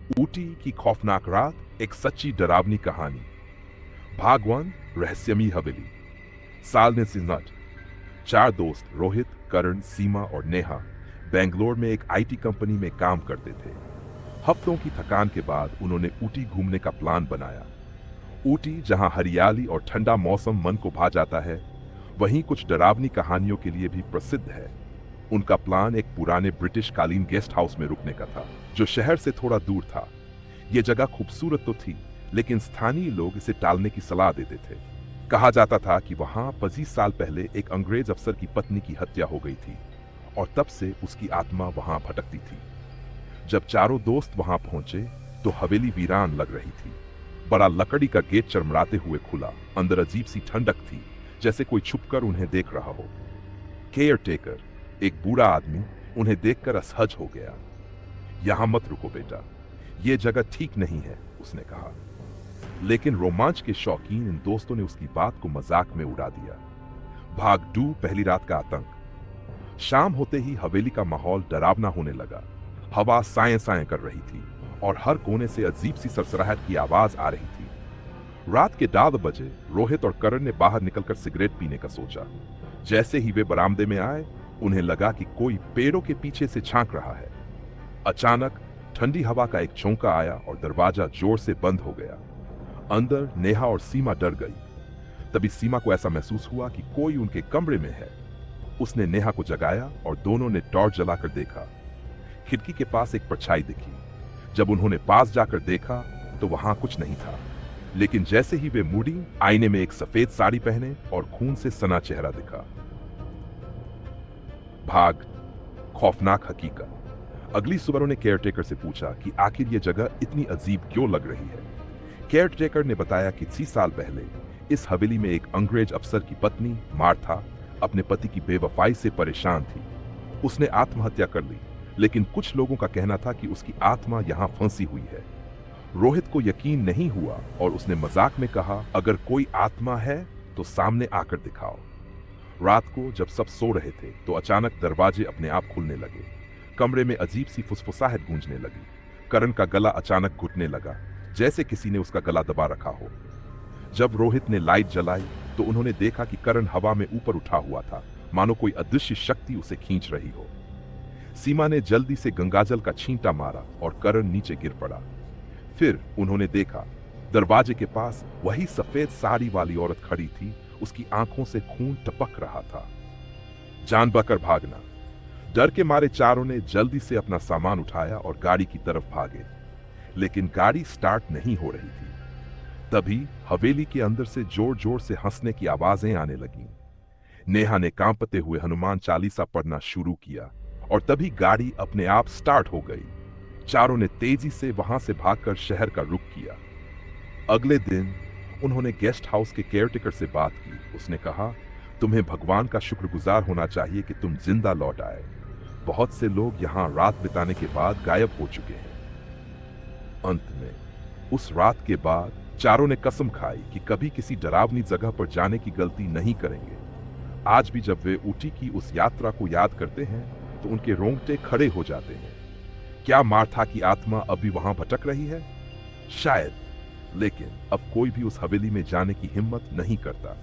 ऊटी की खौफनाक रात, एक सच्ची डरावनी कहानी। भागवान रहस्यमयी हवेली। साल 1960। चार दोस्त रोहित, करण, सीमा और नेहा बेंगलोर में एक आईटी कंपनी में काम करते थे। हफ्तों की थकान के बाद उन्होंने ऊटी घूमने का प्लान बनाया। ऊटी, जहां हरियाली और ठंडा मौसम मन को भा जाता है, वहीं कुछ डरावनी कहानियों के लिए भी प्रसिद्ध है। उनका प्लान एक पुराने ब्रिटिश कालीन गेस्ट हाउस में रुकने का था, जो शहर से थोड़ा दूर था। यह जगह खूबसूरत तो थी, लेकिन स्थानीय लोग इसे टालने की सलाह देते थे। कहा जाता था कि वहां 25 साल पहले एक अंग्रेज अफसर की पत्नी की हत्या हो गई थी और तब से उसकी आत्मा वहां भटकती थी। जब चारों दोस्त वहां पहुंचे तो हवेली वीरान लग रही थी। बड़ा लकड़ी का गेट चरमराते हुए खुला। अंदर अजीब सी ठंडक थी, जैसे कोई छुपकर उन्हें देख रहा हो। केयर टेकर, एक बूढ़ा आदमी, उन्हें देखकर असहज हो गया। यहां मत रुको बेटा, यह जगह ठीक नहीं है, उसने कहा। लेकिन रोमांच के शौकीन इन दोस्तों ने उसकी बात को मजाक में उड़ा दिया। भाग 2, पहली रात का आतंक। शाम होते ही हवेली का माहौल डरावना होने लगा। हवा साए साए कर रही थी और हर कोने से अजीब सी सरसराहट की आवाज आ रही थी। रात के 10 बजे रोहित और करण ने बाहर निकलकर सिगरेट पीने का सोचा। जैसे ही वे बरामदे में आए, उन्हें लगा कि कोई पेड़ों के पीछे से झांक रहा है। अचानक ठंडी हवा का एक झोंका आया और दरवाजा जोर से बंद हो गया। अंदर नेहा और सीमा डर गई। तभी सीमा को ऐसा महसूस हुआ कि कोई उनके कमरे में है। उसने नेहा को जगाया और दोनों ने टॉर्च जलाकर देखा। खिड़की के पास एक परछाई दिखी। जब उन्होंने पास जाकर देखा तो वहां कुछ नहीं था, लेकिन जैसे ही वे मुड़ी, आईने में एक सफेद साड़ी पहने और खून से सना चेहरा दिखा। भाग खौफनाक हकीकत। अगली सुबह उन्होंने केयरटेकर से पूछा कि आखिर यह जगह इतनी अजीब क्यों लग रही है। केयरटेकर ने बताया कि 30 साल पहले इस हवेली में एक अंग्रेज अफसर की पत्नी मार्था अपने पति की बेवफाई से परेशान थी। उसने आत्महत्या कर ली, लेकिन कुछ लोगों का कहना था कि उसकी आत्मा यहां फंसी हुई है। रोहित को यकीन नहीं हुआ और उसने मजाक में कहा, अगर कोई आत्मा है तो सामने आकर दिखाओ। रात को जब सब सो रहे थे तो अचानक दरवाजे अपने आप खुलने लगे। कमरे में अजीब सी फुसफुसाहट गूंजने लगी। करण का गला अचानक घुटने लगा, जैसे किसी ने उसका गला दबा रखा हो। जब रोहित ने लाइट जलाई तो उन्होंने देखा कि करण हवा में ऊपर उठा हुआ था, मानो कोई अदृश्य शक्ति उसे खींच रही हो। सीमा ने जल्दी से गंगाजल का छींटा मारा और करण नीचे गिर पड़ा। फिर उन्होंने देखा, दरवाजे के पास वही सफेद साड़ी वाली औरत खड़ी थी। उसकी आंखों से खून टपक रहा था। जान बचाकर भागना। डर के मारे चारों ने जल्दी से अपना सामान उठाया और गाड़ी की तरफ भागे, लेकिन गाड़ी स्टार्ट नहीं हो रही थी। तभी हवेली के अंदर से जोर जोर से हंसने की आवाजें आने लगीं। नेहा ने कांपते हुए हनुमान चालीसा पढ़ना शुरू किया और तभी गाड़ी अपने आप स्टार्ट हो गई। चारों ने तेजी से वहां से भागकर शहर का रुख किया। अगले दिन उन्होंने गेस्ट हाउस के केयरटेकर से बात की। उसने कहा, तुम्हें भगवान का शुक्रगुजार होना चाहिए कि तुम जिंदा लौट आए। बहुत से लोग यहां रात बिताने के बाद गायब हो चुके हैं। अंत में उस रात के बाद चारों ने कसम खाई कि कभी किसी डरावनी जगह पर जाने की गलती नहीं करेंगे। आज भी जब वे ऊटी की उस यात्रा को याद करते हैं तो उनके रोंगटे खड़े हो जाते हैं। क्या मार्था की आत्मा अभी वहां भटक रही है? शायद, लेकिन अब कोई भी उस हवेली में जाने की हिम्मत नहीं करता।